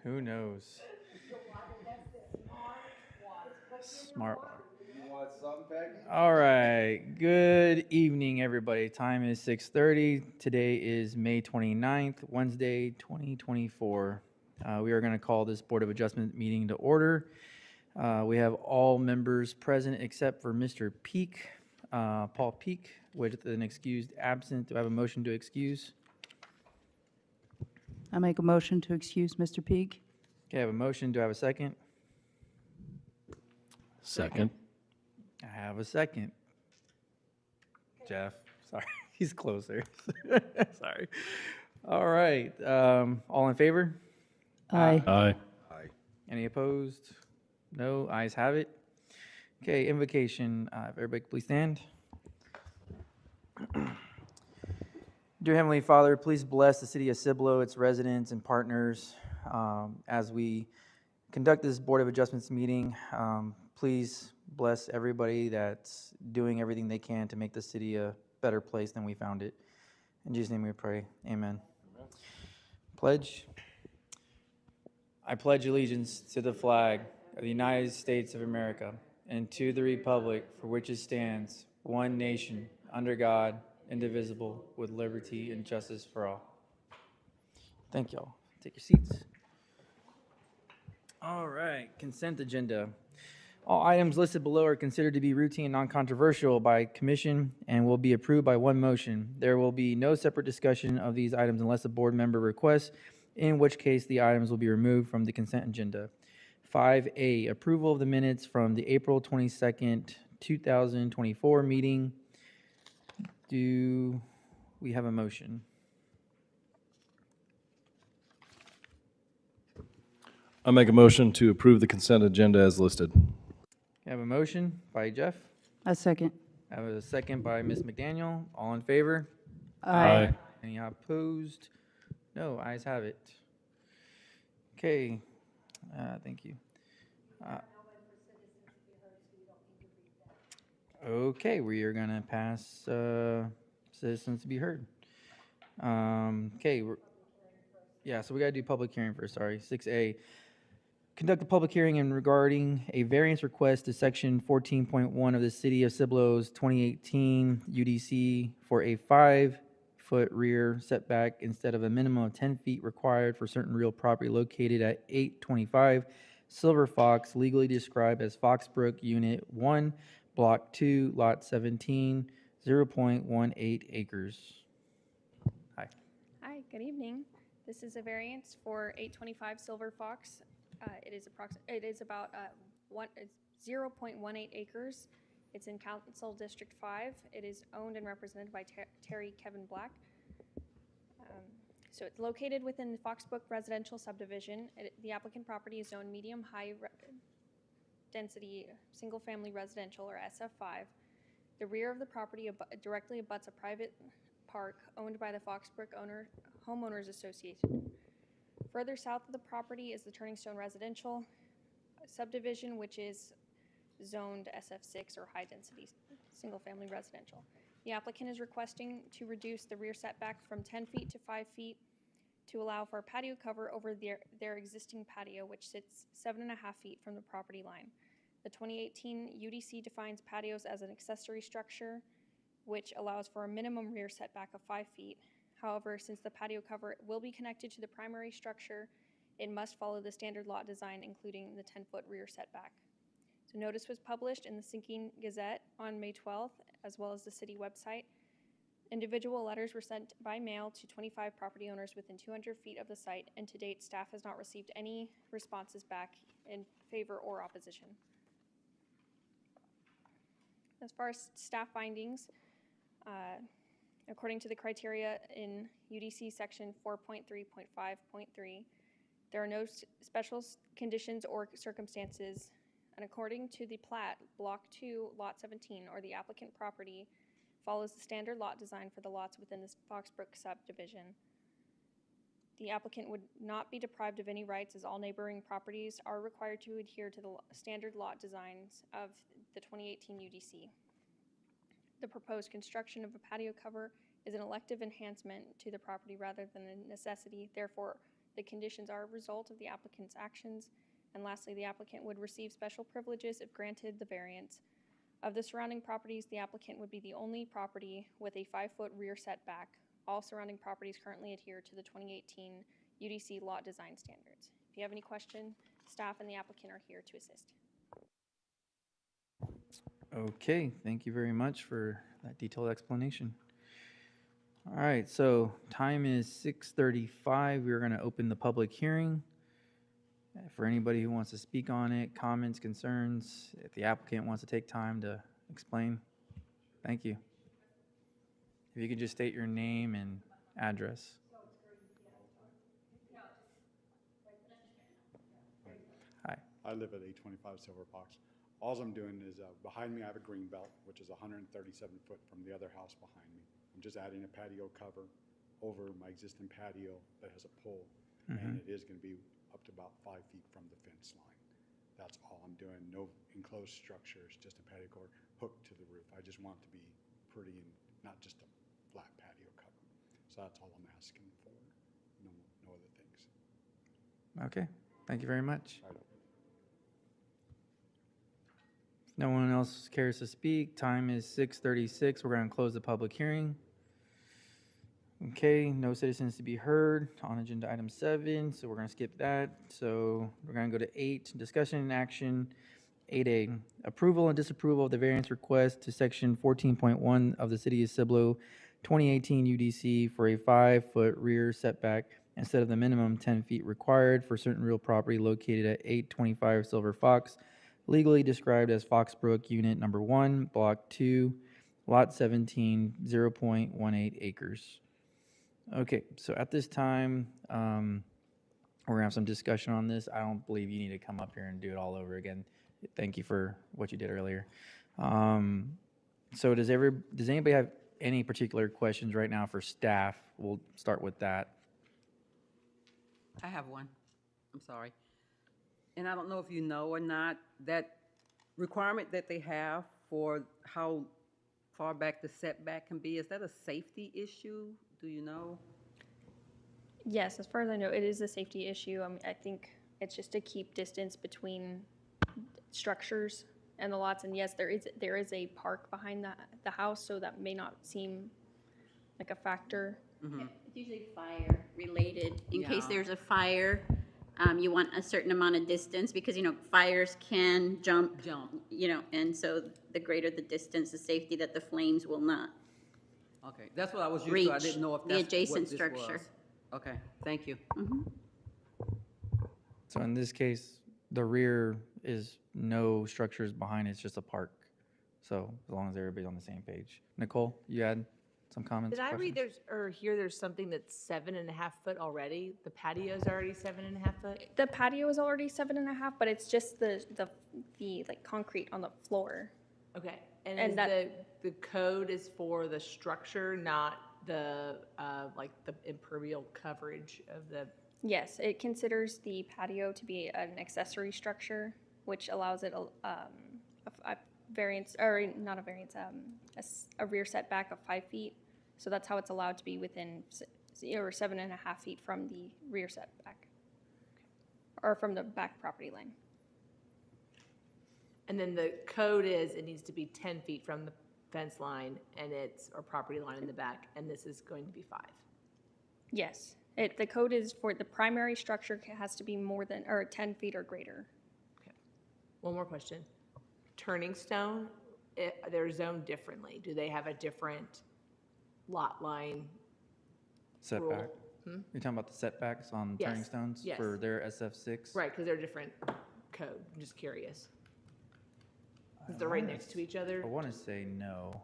Who knows? Smart water. You want something, Peggy? All right. Good evening, everybody. Time is 6:30. Today is May 29th, Wednesday, 2024. We are going to call this Board of Adjustment meeting to order. We have all members present except for Mr. Peak, Paul Peak, with an excused absent. Do I have a motion to excuse? I make a motion to excuse Mr. Peak. Okay, I have a motion. Do I have a second? Second. I have a second. Jeff, sorry, he's closer. Sorry. All right. All in favor? Aye. Aye. Aye. Any opposed? No. Ayes have it. Okay, invocation. If everybody could please stand. Dear Heavenly Father, please bless the city of Cibolo, its residents and partners as we conduct this Board of Adjustments meeting. Please bless everybody that's doing everything they can to make the city a better place than we found it. In Jesus' name we pray. Amen. Pledge. I pledge allegiance to the flag of the United States of America and to the republic for which it stands, one nation, under God, indivisible, with liberty and justice for all. Thank y'all. Take your seats. All right, consent agenda. All items listed below are considered to be routine and non-controversial by commission and will be approved by one motion. There will be no separate discussion of these items unless a board member requests, in which case the items will be removed from the consent agenda. 5A, approval of the minutes from the April 22nd, 2024 meeting. Do we have a motion? I make a motion to approve the consent agenda as listed. I have a motion by Jeff. A second. I have a second by Ms. McDaniel. All in favor? Aye. Any opposed? No, ayes have it. Okay, thank you. Okay, we are gonna pass citizens to be heard. Okay, yeah, so we gotta do public hearing first, sorry. 6A, conduct a public hearing in regarding a variance request to section 14.1 of the City of Cibolo's 2018 UDC for a 5-foot rear setback instead of a minimum of 10 feet required for certain real property located at 825 Silver Fox, legally described as Foxbrook Unit 1, Block 2, Lot 17, 0.18 acres. Hi. Hi, good evening. This is a variance for 825 Silver Fox. It is about 0.18 acres. It's in Council District 5. It is owned and represented by Terry Kevin Black. So it's located within the Foxbrook residential subdivision. The applicant property is zoned medium-high density single-family residential, or SF5. The rear of the property directly abuts a private park owned by the Foxbrook Homeowners Association. Further south of the property is the Turning Stone Residential subdivision, which is zoned SF6, or high-density single-family residential. The applicant is requesting to reduce the rear setback from 10 feet to 5 feet to allow for a patio cover over their existing patio, which sits 7.5 feet from the property line. The 2018 UDC defines patios as an accessory structure, which allows for a minimum rear setback of 5 feet. However, since the patio cover will be connected to the primary structure, it must follow the standard lot design, including the 10-foot rear setback. So notice was published in the Sinking Gazette on May 12th, as well as the city website. Individual letters were sent by mail to 25 property owners within 200 feet of the site, and to date, staff has not received any responses back in favor or opposition. As far as staff findings, according to the criteria in UDC section 4.3.5.3, there are no special conditions or circumstances, and according to the plat, Block 2, Lot 17, or the applicant property, follows the standard lot design for the lots within the Foxbrook subdivision. The applicant would not be deprived of any rights, as all neighboring properties are required to adhere to the standard lot designs of the 2018 UDC. The proposed construction of a patio cover is an elective enhancement to the property rather than a necessity. Therefore, The conditions are a result of the applicant's actions. And lastly, the applicant would receive special privileges if granted the variance. Of the surrounding properties, the applicant would be the only property with a 5-foot rear setback. All surrounding properties currently adhere to the 2018 UDC lot design standards. If you have any question, staff and the applicant are here to assist. Okay, thank you very much for that detailed explanation. All right, so time is 6:35. We're going to open the public hearing. For anybody who wants to speak on it, comments, concerns, if the applicant wants to take time to explain, thank you. If you could just state your name and address. Hi. I live at 825 Silver Fox. All I'm doing is, behind me I have a green belt, which is 137 foot from the other house behind me. I'm just adding a patio cover over my existing patio that has a pole, and it is going to be up to about 5 feet from the fence line. That's all I'm doing. No enclosed structures, just a patio cover hooked to the roof. I just want it to be pretty and not just a flat patio cover. So that's all I'm asking for. No other things. Okay, thank you very much. Right. If no one else cares to speak, time is 6:36. We're going to close the public hearing. Okay, no citizens to be heard on agenda item 7, so we're going to skip that. So we're going to go to 8, discussion and action. 8A, approval and disapproval of the variance request to section 14.1 of the City of Cibolo 2018 UDC for a 5-foot rear setback instead of the minimum 10 feet required for certain real property located at 825 Silver Fox, legally described as Foxbrook Unit Number 1, Block 2, Lot 17, 0.18 acres. Okay, so at this time, we're gonna have some discussion on this. I don't believe you need to come up here and do it all over again. Thank you for what you did earlier. So does anybody have any particular questions right now for staff? We'll start with that. I have one. I'm sorry. And I don't know if you know or not, that requirement that they have for how far back the setback can be, is that a safety issue? Do you know? Yes, as far as I know, it is a safety issue. I think it's just to keep distance between structures and the lots. And yes, there is a park behind the house, so that may not seem like a factor. It's usually fire related. In case Yeah. there's a fire, you want a certain amount of distance because, fires can jump, and so the greater the distance, the safety that the flames will not. Okay, that's what I was used Reach to. I didn't know if the that's adjacent what this structure. was. Okay, thank you. So in this case, the rear is no structures behind it, it's just a park. So as long as everybody's on the same page. Nicole, you had some comments? Did I read questions? there's something that's 7.5 foot already? The patio's already 7.5 foot? The patio is already 7.5, but it's just the like concrete on the floor. Okay, and And is the code is for the structure, not the, like the impermeable coverage of the, Yes, it considers the patio to be an accessory structure, which allows it a variance, or not a variance, a rear setback of 5 feet. So that's how it's allowed to be within, or 7.5 feet from the rear setback, or from the back property line. and then the code is, it needs to be 10 feet from the fence line or property line in the back, and this is going to be 5. Yes, the code is for the primary structure has to be more than, or 10 feet or greater. Okay. One more question. Turning Stone, they're zoned differently. Do they have a different lot line? Setback. rule? You're talking about the setbacks on Yes, turning stones yes. for their SF6? Right, because they're different code. I'm just curious. 'Cause they're right next to each other. I want to say no.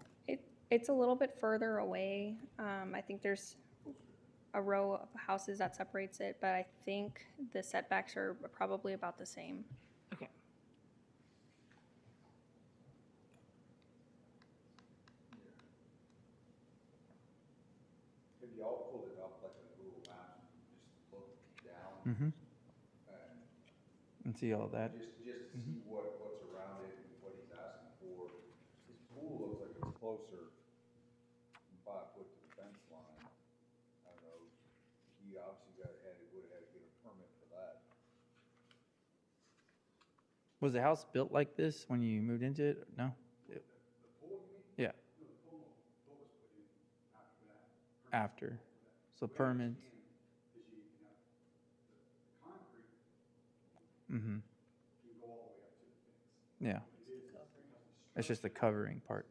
It's a little bit further away. I think there's a row of houses that separates it, but I think the setbacks are probably about the same. Okay. If y'all pulled it up like a Google Maps, just look down Mm-hmm. And see all that? just to see what's around it and what he's asking for. His pool looks like it's closer than 5 foot to the fence line. I don't know, he obviously would have had to get a Was the house built like this when you moved into it? No? Yeah. After. So permits. Mm-hmm. Yeah. It's just the covering part.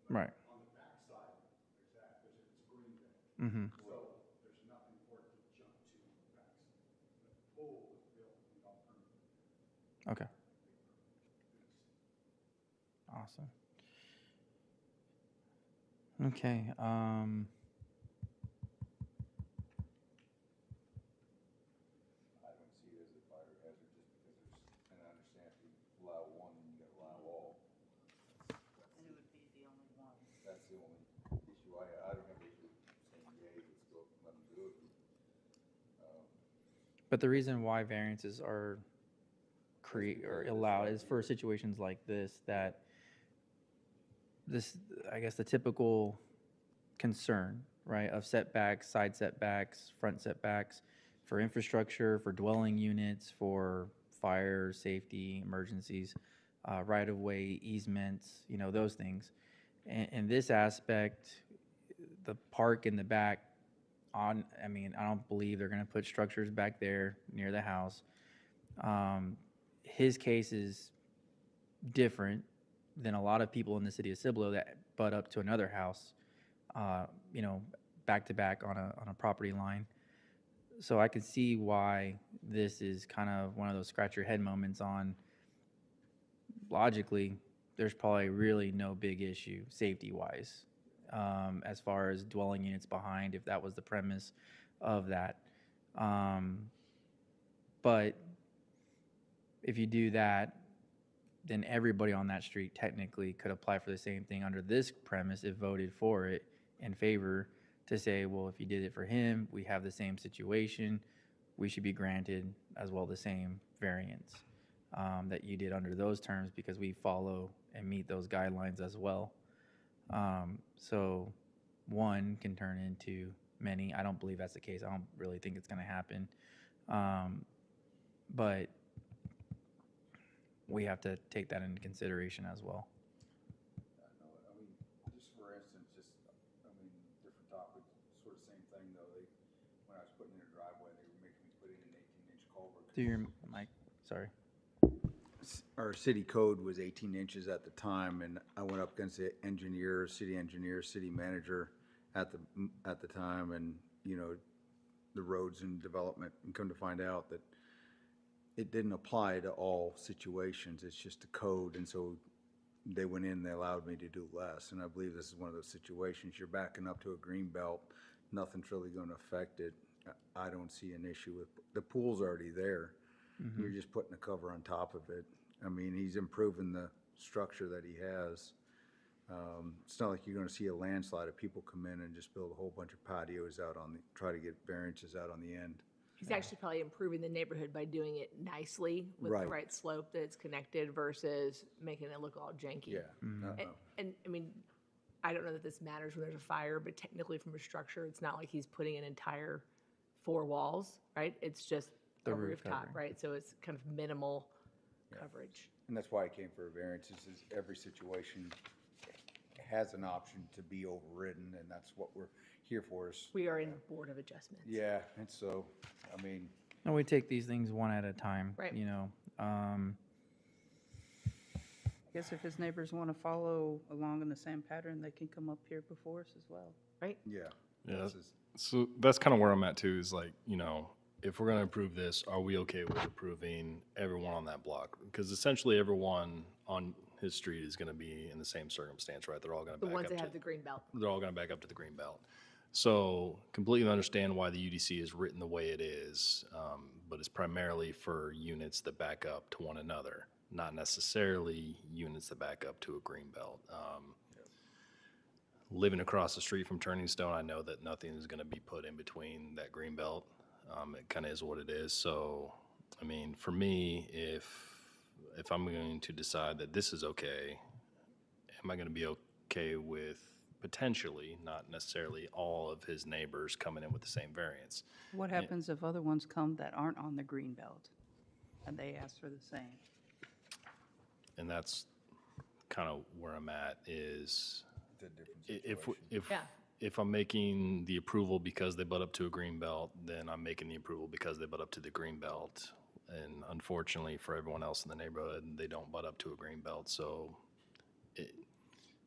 Right. Mm-hmm. Okay. Awesome. Okay. I don't see it as a fire hazard just because there's, and I understand if you allow one, then you gotta allow all. And it would be the only one. That's the only issue. I don't have an issue saying, yay, let's go, let them do it. But the reason why variances are create or allowed is for situations like this that this, I guess, the typical concern, right, of setbacks, side setbacks, front setbacks for infrastructure, for dwelling units, for fire, safety, emergencies, right-of-way easements, you know, those things. In this aspect, the park in the back I mean, I don't believe they're gonna put structures back there near the house. His case is different than a lot of people in the city of Cibolo that butt up to another house, you know, back to back on a property line. So I can see why this is kind of one of those scratch your head moments on. Logically, there's probably really no big issue safety wise, as far as dwelling units behind, if that was the premise of that. But if you do that, then everybody on that street technically could apply for the same thing under this premise if voted for it in favor to say, well, if you did it for him, we have the same situation, we should be granted as well the same variance that you did under those terms because we follow and meet those guidelines as well. So one can turn into many. I don't believe that's the case. I don't really think it's going to happen. But we have to take that into consideration as well. I know, I mean, just for instance, different topics, sort of same thing though. When I was putting in a driveway, they were making me put in an 18-inch culvert. Do your mic, sorry. Our city code was 18 inches at the time, and I went up against the engineer, city manager at the time, and, you know, the roads and development, and come to find out that it didn't apply to all situations. It's just a code, and so they went in, they allowed me to do less, and I believe this is one of those situations. You're backing up to a green belt, nothing's really going to affect it. I don't see an issue with, the pool's already there. You're just putting a cover on top of it. I mean, he's improving the structure that he has. It's not like you're gonna see a landslide of people come in and just build a whole bunch of patios out on try to get variances out on the end. He's actually probably improving the neighborhood by doing it nicely with the Right. right slope that it's connected versus making it look all janky. Yeah. No. And I mean, I don't know that this matters when there's a fire, but technically from a structure, it's not like he's putting an entire 4 walls, right? It's just The a roof rooftop, covering. right? So it's kind of minimal coverage. And that's why I came for a variance, is every situation has an option to be overridden, and that's what we're here for is, We are in Board of Adjustments. yeah, and so, I mean, And we take these things one at a time, Right. you know. I guess if his neighbors want to follow along in the same pattern, they can come up here before us as well. Right? yeah. Yeah. That's just- So that's kind of where I'm at too, is like, you know, if we're going to approve this, are we okay with approving everyone on that block? Because essentially everyone on his street is going to be in the same circumstance, right? They're all going to The back ones up that to, have the green belt. they're all going to back up to the green belt. So completely understand why the UDC is written the way it is, but it's primarily for units that back up to one another, not necessarily units that back up to a green belt. Living across the street from Turning Stone, I know that nothing is going to be put in between that green belt. It kind of is what it is. So, I mean, for me, if I'm going to decide that this is okay, am I going to be okay with potentially, not necessarily all of his neighbors coming in with the same variance. What happens if other ones come that aren't on the green belt and they ask for the same? And that's kind of where I'm at is It's a different if, situation. Yeah. if I'm making the approval because they butt up to a green belt, then I'm making the approval because they butt up to the green belt. And unfortunately for everyone else in the neighborhood, they don't butt up to a green belt. So,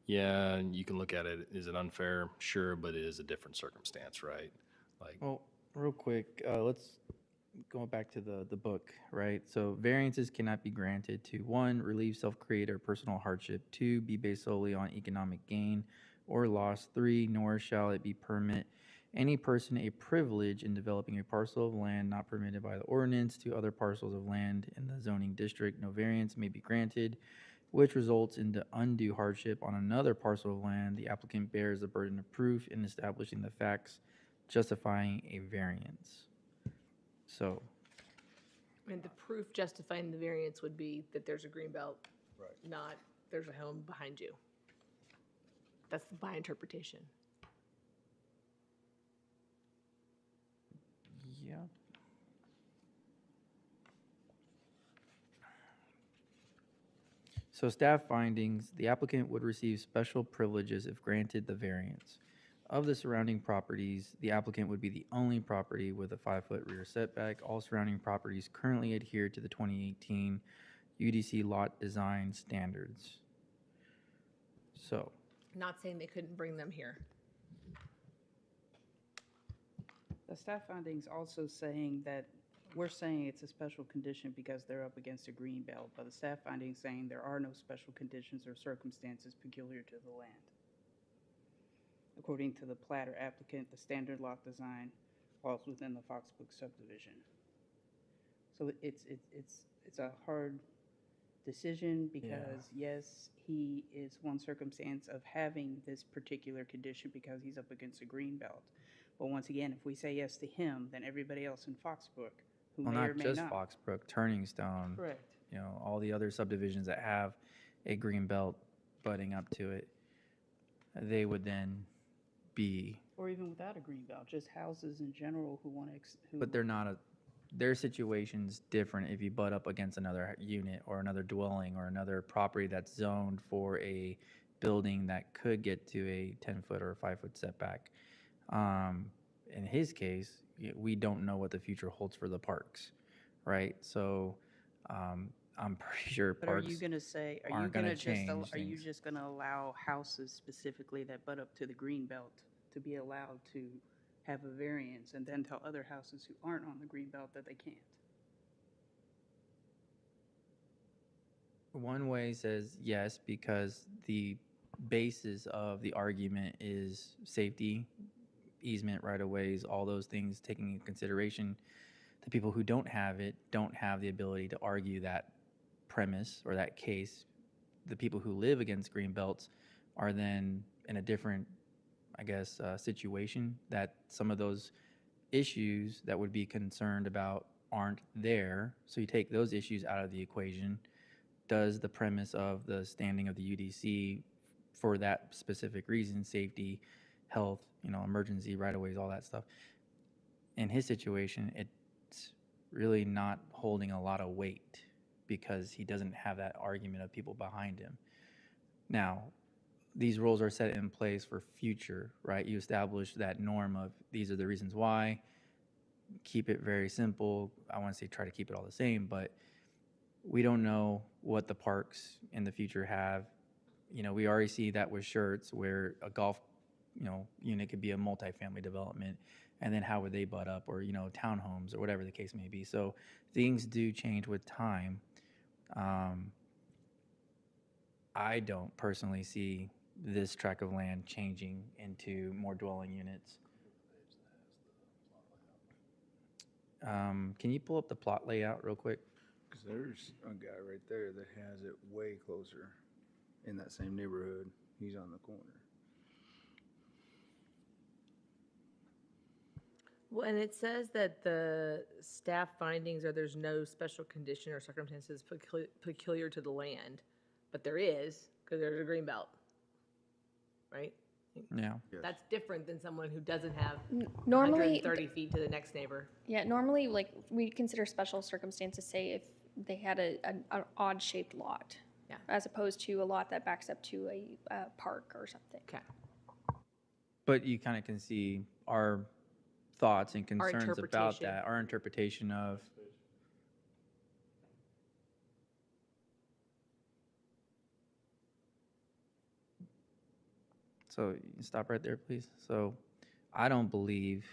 yeah, you can look at it. Is it unfair? Sure, but it is a different circumstance, right? Like, Well, real quick, let's go back to the book, right? So variances cannot be granted to 1, relieve self-created or personal hardship, 2, be based solely on economic gain or loss, 3, nor shall it be permit any person a privilege in developing a parcel of land not permitted by the ordinance to other parcels of land in the zoning district. No variance may be granted, which results in the undue hardship on another parcel of land. The applicant bears the burden of proof in establishing the facts justifying a variance. So, And the proof justifying the variance would be that there's a green belt, Right. not there's a home behind you. That's my interpretation. yeah. So staff findings, the applicant would receive special privileges if granted the variance. Of the surrounding properties, the applicant would be the only property with a 5-foot rear setback. All surrounding properties currently adhere to the 2018 UDC lot design standards. So, Not saying they couldn't bring them here. The staff findings also saying that, we're saying it's a special condition because they're up against a green belt, but the staff findings saying there are no special conditions or circumstances peculiar to the land. According to the platter applicant, the standard lot design falls within the Foxbrook subdivision. So it's a hard decision because, yes, he is one circumstance of having this particular condition because he's up against a green belt. But once again, if we say yes to him, then everybody else in Foxbrook, who well, may or not may just not. Foxbrook, Turning Stone, Correct. you know, all the other subdivisions that have a green belt butting up to it, they would then be, Or even without a green belt, just houses in general who want to, but they're not a, their situation's different if you butt up against another unit or another dwelling or another property that's zoned for a building that could get to a 10-foot or a 5-foot setback. In his case, we don't know what the future holds for the parks, right? So I'm pretty sure But are parks you gonna say, are you aren't gonna gonna just, change are you things. just gonna allow houses specifically that butt up to the green belt to be allowed to have a variance and then tell other houses who aren't on the green belt that they can't? One way says yes, because the basis of the argument is safety, easement, right-of-ways, all those things taking into consideration. The people who don't have it don't have the ability to argue that premise or that case. The people who live against green belts are then in a different, I guess, situation, that some of those issues that would be concerned about aren't there. So you take those issues out of the equation. Does the premise of the standing of the UDC for that specific reason, safety, health, you know, emergency, right-of-ways, all that stuff, in his situation, it's really not holding a lot of weight because he doesn't have that argument of people behind him. Now, these rules are set in place for future, right? You establish that norm of these are the reasons why. Keep it very simple. I want to say try to keep it all the same, but we don't know what the parks in the future have. You know, we already see that with Shirts where a golf, you know, unit could be a multifamily development, and then how would they butt up, or, you know, townhomes or whatever the case may be. So things do change with time. I don't personally see this tract of land changing into more dwelling units. Can you pull up the plot layout real quick? Because there's a guy right there that has it way closer in that same neighborhood. He's on the corner. Well, and it says that the staff findings are there's no special condition or circumstances peculiar to the land, but there is, because there's a green belt, right? Yeah. Yes. That's different than someone who doesn't have Normally, 130 feet to the next neighbor. yeah, normally, like, we consider special circumstances, say if they had an odd-shaped lot. Yeah. As opposed to a lot that backs up to a park or something. Okay. But you kind of can see our thoughts and Our concerns about interpretation. that, our interpretation of. So you can stop right there, please. So I don't believe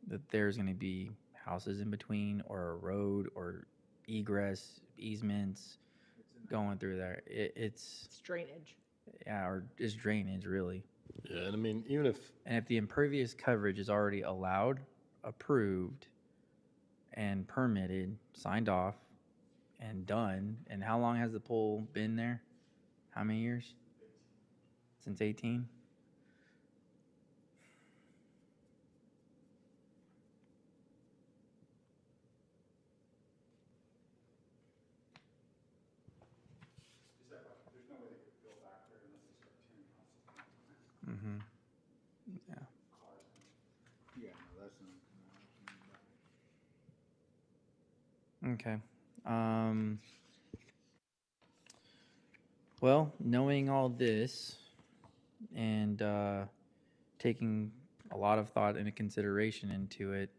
that there's going to be houses in between or a road or egress easements going through there. It's, It's drainage. yeah, or just drainage really. Yeah, and I mean, even if, And if the impervious coverage is already allowed, approved, and permitted, signed off, and done, and how long has the pool been there? How many years? Since 18? Mm-hmm. Yeah. Yeah, no, that's not. Okay. Well, knowing all this and taking a lot of thought and consideration into it,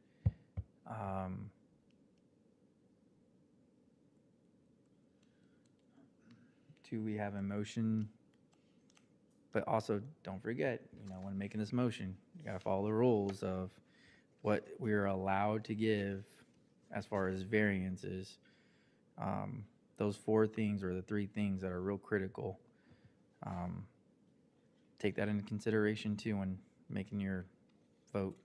do we have a motion? But also, don't forget, when making this motion, you got to follow the rules of what we're allowed to give as far as variances. Those 4 things or the 3 things that are real critical. Take that into consideration too when making your vote.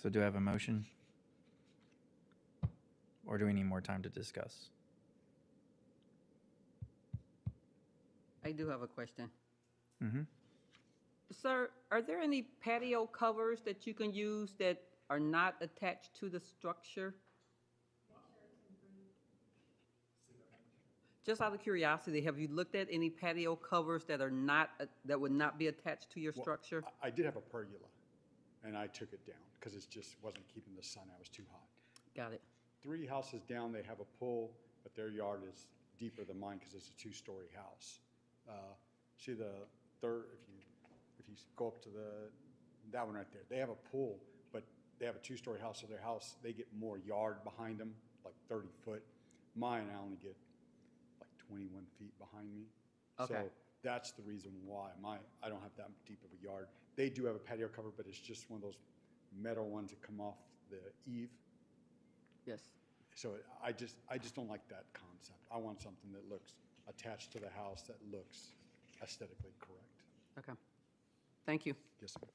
So do I have a motion? Or do we need more time to discuss? I do have a question. Mm-hmm. Sir, are there any patio covers that you can use that are not attached to the structure? Just out of curiosity, have you looked at any patio covers that are not, that would not be attached to your Well, structure? I did have a pergola, and I took it down because it just wasn't keeping the sun out. It was too hot. Got it. 3 houses down, they have a pool, but their yard is deeper than mine because it's a 2-story house. See the third, if you go up to that one right there, they have a pool, but they have a 2-story house, so their house, they get more yard behind them, like 30 foot. Mine, I only get like 21 feet behind me. Okay. So that's the reason why I don't have that deep of a yard. They do have a patio cover, but it's just one of those metal ones that come off the eave. Yes. So I just don't like that concept. I want something that looks attached to the house that looks aesthetically correct. Okay. Thank you. Yes, sir.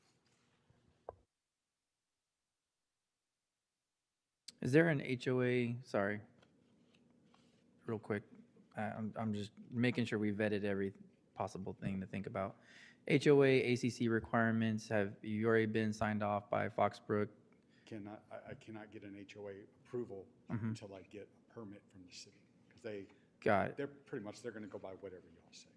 Is there an HOA, sorry, real quick, I'm just making sure we vetted every possible thing to think about. HOA, ACC requirements, have you already been signed off by Foxbrook? I cannot get an HOA approval until I get a permit from the city, because Got it. they're pretty much, they're gonna go by whatever y'all say.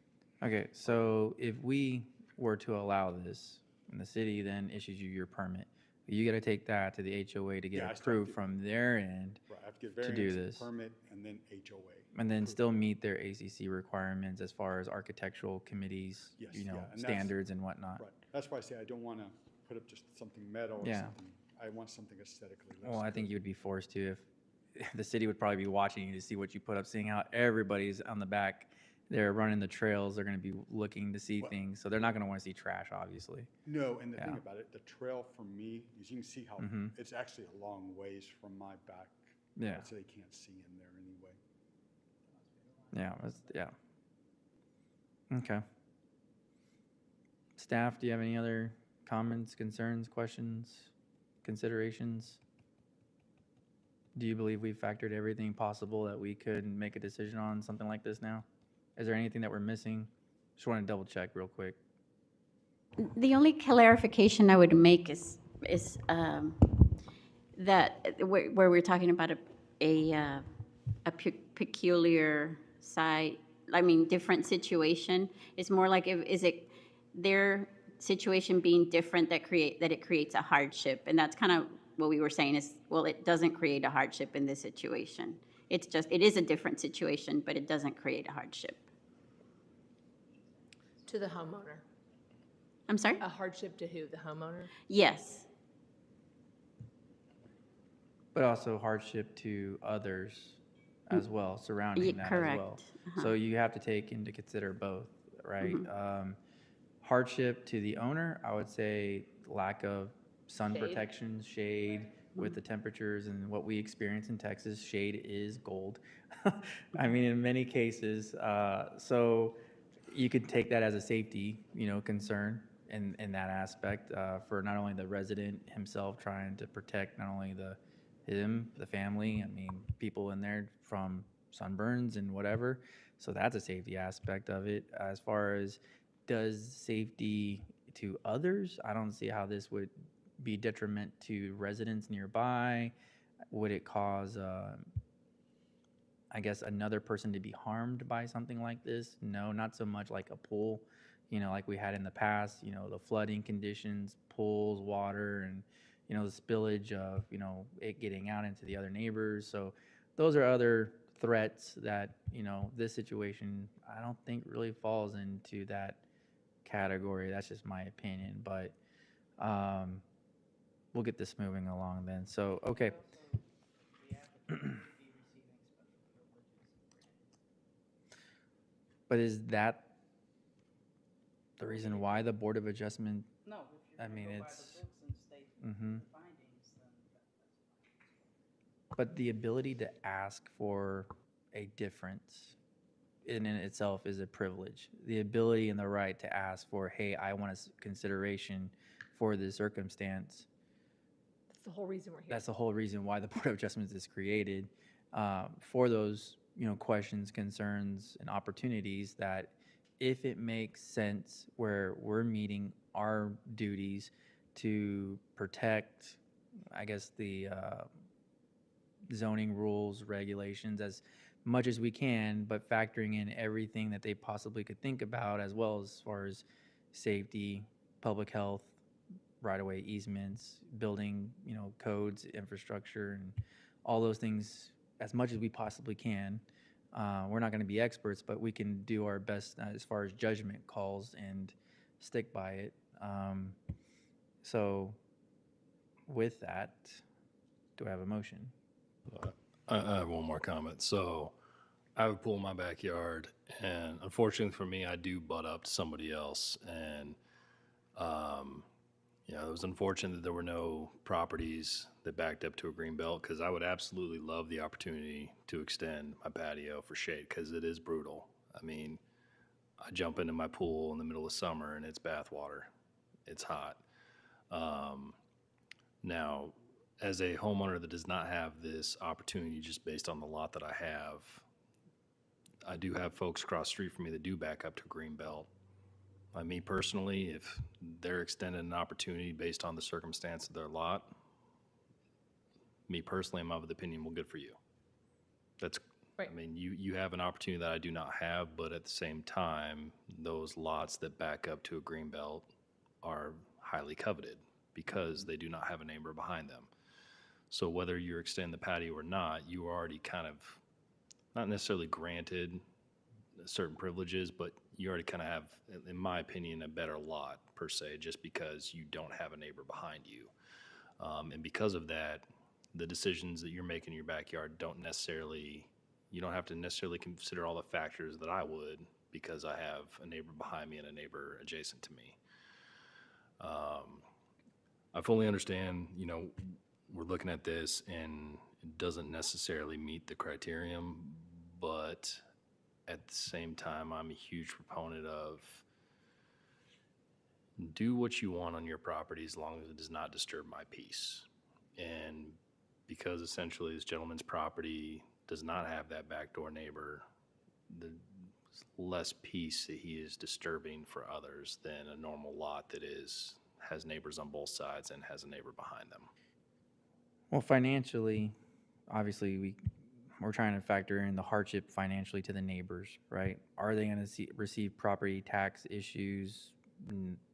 Okay, so if we were to allow this, and the city then issues you your permit, you gotta take that to the HOA to Yeah, get I still have approved to- from their end, Right, I have to get To do variance, this. permit, and then HOA. and then still meet their ACC requirements as far as architectural committees, Yes, yeah, and that's- standards and whatnot. Right, that's why I say I don't wanna put up just something metal or Yeah. something. I want something aesthetically. Well, I think you would be forced to if the city would probably be watching you to see what you put up, seeing how everybody's on the back. They're running the trails. They're going to be looking to see Well- things. So they're not going to want to see trash, obviously. No, and the thing Yeah. about it, the trail from me, as you can see how, Mhm. it's actually a long ways from my back. Yeah. So they can't see in there anyway. Yeah. Okay. Staff, do you have any other comments, concerns, questions, considerations? Do you believe we've factored everything possible that we could make a decision on something like this now? Is there anything that we're missing? Just want to double check real quick. The only clarification I would make is that where we're talking about a a peculiar side, I mean, different situation. It's more like, is it their situation being different that it creates a hardship? And that's kind of what we were saying is, well, it doesn't create a hardship in this situation. It's just, it is a different situation, but it doesn't create a hardship. To the homeowner. I'm sorry? A hardship to who? The homeowner? Yes. But also hardship to others as well, surrounding that as well. Correct. So you have to take into consider both, right? Hardship to the owner, I would say lack of sun Shade. protection, shade, with the temperatures and what we experience in Texas, shade is gold. I mean, in many cases, so you could take that as a safety, concern in that aspect, for not only the resident himself trying to protect not only the family, I mean, people in there from sunburns and whatever. So that's a safety aspect of it. As far as does safety to others, I don't see how this would be detriment to residents nearby. Would it cause, I guess, another person to be harmed by something like this? No, not so much like a pool, like we had in the past, the flooding conditions, pools, water, and, the spillage of, it getting out into the other neighbors. So those are other threats that, this situation, I don't think really falls into that category. That's just my opinion, but we'll get this moving along then. So, okay. But is that the reason why the Board of Adjustment? No, I mean, it's. findings, But the ability to ask for a difference in itself is a privilege. The ability and the right to ask for, hey, I want a consideration for this circumstance. That's the whole reason we're here. That's the whole reason why the Board of Adjustments is created, for those, questions, concerns, and opportunities that if it makes sense where we're meeting our duties to protect, I guess, the zoning rules, regulations as much as we can, but factoring in everything that they possibly could think about, as well as far as safety, public health, right-of-way easements, building, codes, infrastructure, and all those things as much as we possibly can. We're not going to be experts, but we can do our best as far as judgment calls and stick by it. So with that, do I have a motion? I have one more comment. So I have a pool in my backyard, and unfortunately for me, I do butt up to somebody else. And, it was unfortunate that there were no properties that backed up to a green belt, because I would absolutely love the opportunity to extend my patio for shade, because it is brutal. I mean, I jump into my pool in the middle of summer and it's bath water. It's hot. Now, as a homeowner that does not have this opportunity just based on the lot that I have, I do have folks across the street from me that do back up to Greenbelt. Me personally, if they're extended an opportunity based on the circumstance of their lot, me personally, I'm of the opinion, well, good for you. That's, Right. I mean, you have an opportunity that I do not have, but at the same time, those lots that back up to a Greenbelt are highly coveted because they do not have a neighbor behind them. So whether you extend the patio or not, you are already kind of not necessarily granted certain privileges, but you already kind of have, in my opinion, a better lot per se, just because you don't have a neighbor behind you. And because of that, the decisions that you're making in your backyard you don't have to necessarily consider all the factors that I would, because I have a neighbor behind me and a neighbor adjacent to me. I fully understand, we're looking at this and it doesn't necessarily meet the criterion, but at the same time, I'm a huge proponent of do what you want on your property as long as it does not disturb my peace. And because essentially this gentleman's property does not have that backdoor neighbor, there's less peace that he is disturbing for others than a normal lot that has neighbors on both sides and has a neighbor behind them. Well, financially, obviously, we're trying to factor in the hardship financially to the neighbors, right? Are they going to receive property tax issues?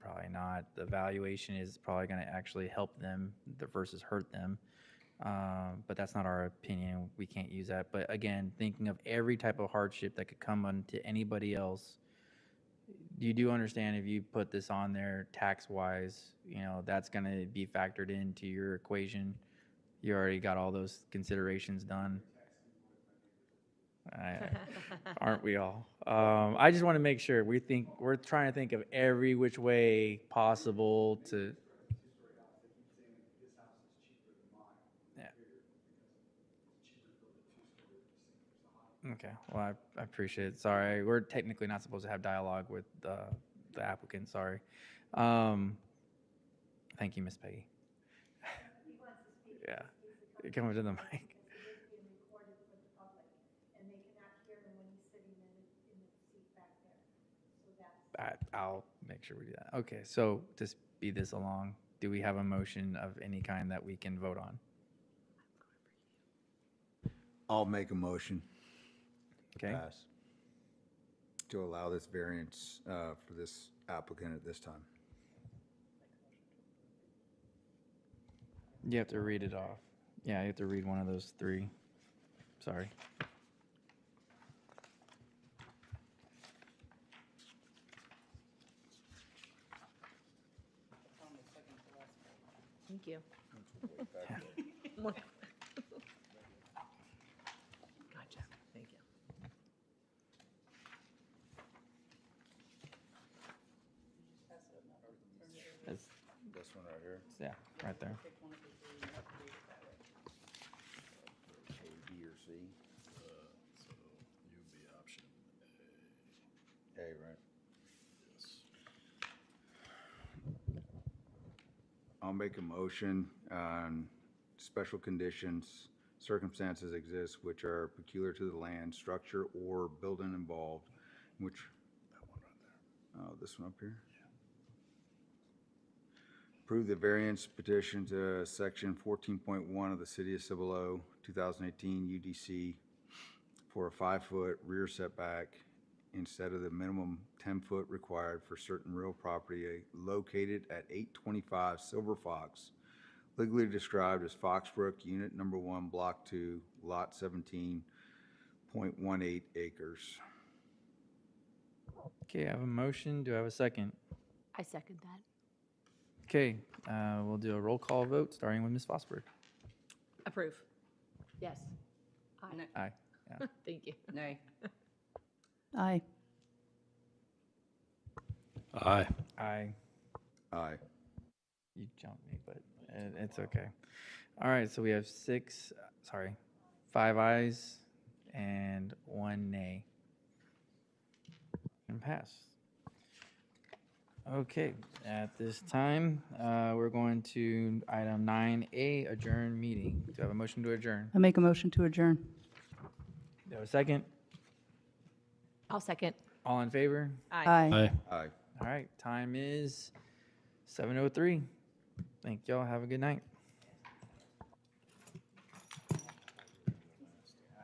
Probably not. The valuation is probably going to actually help them versus hurt them. But that's not our opinion. We can't use that. But again, thinking of every type of hardship that could come onto anybody else, you do understand if you put this on there tax-wise, that's going to be factored into your equation. You already got all those considerations done. Aren't we all? I just want to make sure we're trying to think of every which way possible to. Yeah. Okay. Well, I appreciate it. Sorry, we're technically not supposed to have dialogue with the applicant. Sorry. Thank you, Miss Peggy. Yeah. Come over to the mic. I'll make sure we do that. Okay, so to speed this along, do we have a motion of any kind that we can vote on? I'll make a motion. Okay. Pass. To allow this variance for this applicant at this time. You have to read it off. Yeah, you have to read one of those three. Sorry. Thank you. Gotcha. Thank you. That's, This one right here, yeah, right there. A, B, or C? So you'd be option A, right? yes. I'll make a motion on special conditions, circumstances exist which are peculiar to the land, structure, or building involved, which, That one right there. oh, this one up here? Approve the variance petition to section 14.1 of the City of Cibolo, 2018 UDC for a 5-foot rear setback instead of the minimum 10-foot required for certain real property located at 825 Silver Fox, legally described as Foxbrook, Unit Number 1, Block 2, Lot 17.18 acres. Okay, I have a motion. Do I have a second? I second that. Okay, we'll do a roll call vote, starting with Ms. Fosberg. Approve. Yes. Nay. Aye. Yeah. Thank you. Nay. Aye. Aye. Aye. Aye. You jumped me, but it's okay. All right, so we have 5 ayes and 1 nay. And pass. Okay, at this time, we're going to item 9A, adjourn meeting. Do I have a motion to adjourn? I make a motion to adjourn. Do I have a second? I'll second. All in favor? Aye. Aye. Aye. All right, time is 7:03. Thank y'all. Have a good night.